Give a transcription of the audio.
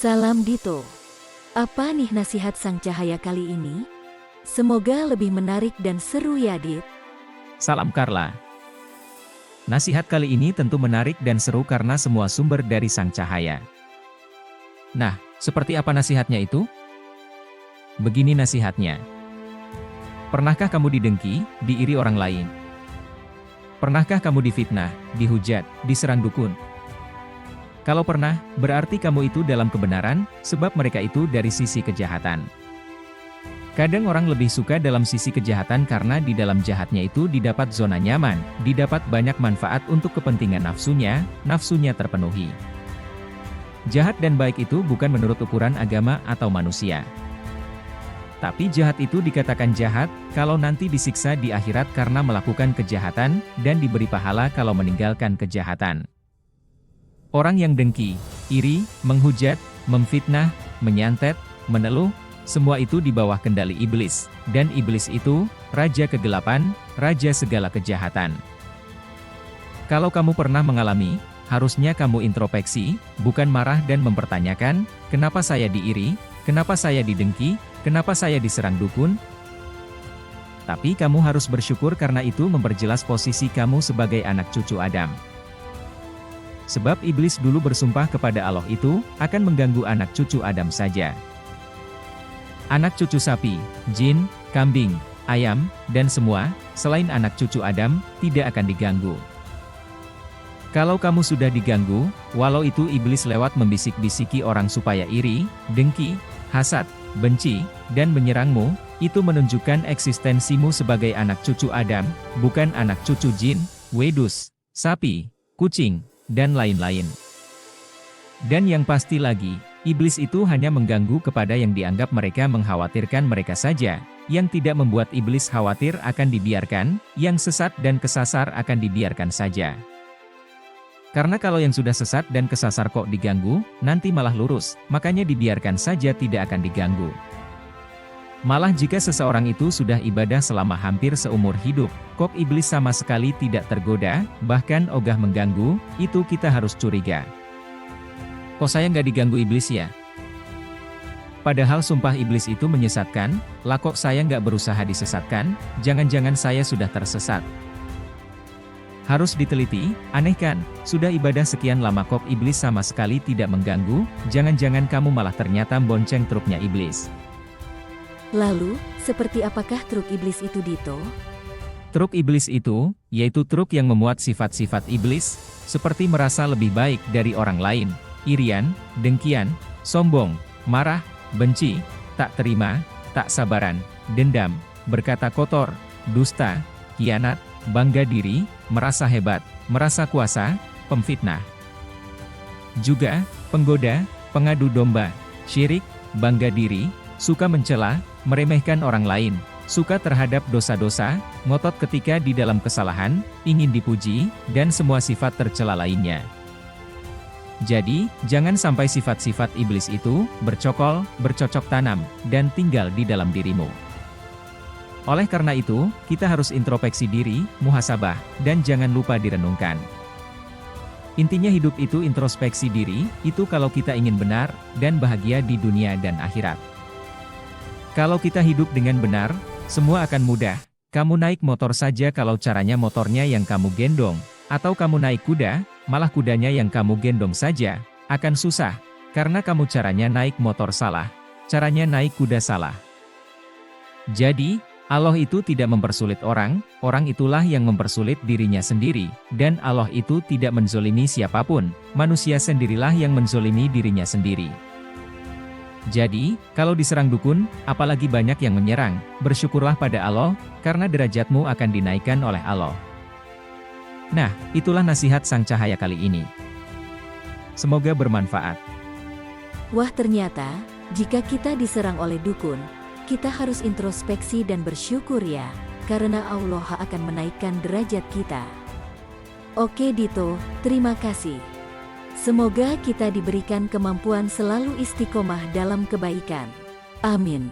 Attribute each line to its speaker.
Speaker 1: Salam Dito. Apa nih nasihat Sang Cahaya kali ini? Semoga lebih menarik dan seru ya, Dit.
Speaker 2: Salam Carla. Nasihat kali ini tentu menarik dan seru karena semua sumber dari Sang Cahaya. Nah, seperti apa nasihatnya itu? Begini nasihatnya. Pernahkah kamu didengki, diiri orang lain? Pernahkah kamu difitnah, dihujat, diserang dukun? Kalau pernah, berarti kamu itu dalam kebenaran, sebab mereka itu dari sisi kejahatan. Kadang orang lebih suka dalam sisi kejahatan karena di dalam jahatnya itu didapat zona nyaman, didapat banyak manfaat untuk kepentingan nafsunya terpenuhi. Jahat dan baik itu bukan menurut ukuran agama atau manusia. Tapi jahat itu dikatakan jahat, kalau nanti disiksa di akhirat karena melakukan kejahatan, dan diberi pahala kalau meninggalkan kejahatan. Orang yang dengki, iri, menghujat, memfitnah, menyantet, meneluh, semua itu di bawah kendali iblis, dan iblis itu, raja kegelapan, raja segala kejahatan. Kalau kamu pernah mengalami, harusnya kamu introspeksi, bukan marah dan mempertanyakan, kenapa saya diiri, kenapa saya didengki, kenapa saya diserang dukun? Tapi kamu harus bersyukur karena itu memperjelas posisi kamu sebagai anak cucu Adam. Sebab iblis dulu bersumpah kepada Allah itu, akan mengganggu anak cucu Adam saja. Anak cucu sapi, jin, kambing, ayam, dan semua, selain anak cucu Adam, tidak akan diganggu. Kalau kamu sudah diganggu, walau itu iblis lewat membisik-bisiki orang supaya iri, dengki, hasad, benci, dan menyerangmu, itu menunjukkan eksistensimu sebagai anak cucu Adam, bukan anak cucu jin, wedus, sapi, kucing, dan lain-lain. Dan yang pasti lagi, iblis itu hanya mengganggu kepada yang dianggap mereka mengkhawatirkan mereka saja, yang tidak membuat iblis khawatir akan dibiarkan, yang sesat dan kesasar akan dibiarkan saja. Karena kalau yang sudah sesat dan kesasar kok diganggu, nanti malah lurus, makanya dibiarkan saja tidak akan diganggu. Malah jika seseorang itu sudah ibadah selama hampir seumur hidup, kok iblis sama sekali tidak tergoda, bahkan ogah mengganggu, itu kita harus curiga. Kok saya nggak diganggu iblis ya? Padahal sumpah iblis itu menyesatkan, lah kok saya nggak berusaha disesatkan, jangan-jangan saya sudah tersesat. Harus diteliti, aneh kan, sudah ibadah sekian lama kok iblis sama sekali tidak mengganggu, jangan-jangan kamu malah ternyata bonceng truknya iblis.
Speaker 1: Lalu, seperti apakah truk iblis itu, Dito?
Speaker 2: Truk iblis itu, yaitu truk yang memuat sifat-sifat iblis, seperti merasa lebih baik dari orang lain, irian, dengkian, sombong, marah, benci, tak terima, tak sabaran, dendam, berkata kotor, dusta, khianat, bangga diri, merasa hebat, merasa kuasa, pemfitnah. Juga, penggoda, pengadu domba, syirik, bangga diri, suka mencela, meremehkan orang lain, suka terhadap dosa-dosa, ngotot ketika di dalam kesalahan, ingin dipuji, dan semua sifat tercela lainnya. Jadi, jangan sampai sifat-sifat iblis itu bercocok tanam, dan tinggal di dalam dirimu. Oleh karena itu, kita harus introspeksi diri, muhasabah, dan jangan lupa direnungkan. Intinya hidup itu introspeksi diri, itu kalau kita ingin benar, dan bahagia di dunia dan akhirat. Kalau kita hidup dengan benar, semua akan mudah. Kamu naik motor saja kalau caranya motornya yang kamu gendong, atau kamu naik kuda, malah kudanya yang kamu gendong saja, akan susah, karena kamu caranya naik motor salah, caranya naik kuda salah. Jadi, Allah itu tidak mempersulit orang, orang itulah yang mempersulit dirinya sendiri, dan Allah itu tidak menzolimi siapapun, manusia sendirilah yang menzolimi dirinya sendiri. Jadi, kalau diserang dukun, apalagi banyak yang menyerang, bersyukurlah pada Allah, karena derajatmu akan dinaikkan oleh Allah. Nah, itulah nasihat Sang Cahaya kali ini. Semoga bermanfaat.
Speaker 1: Wah, ternyata, jika kita diserang oleh dukun, kita harus introspeksi dan bersyukur ya, karena Allah akan menaikkan derajat kita. Oke Dito, terima kasih. Semoga kita diberikan kemampuan selalu istiqomah dalam kebaikan. Amin.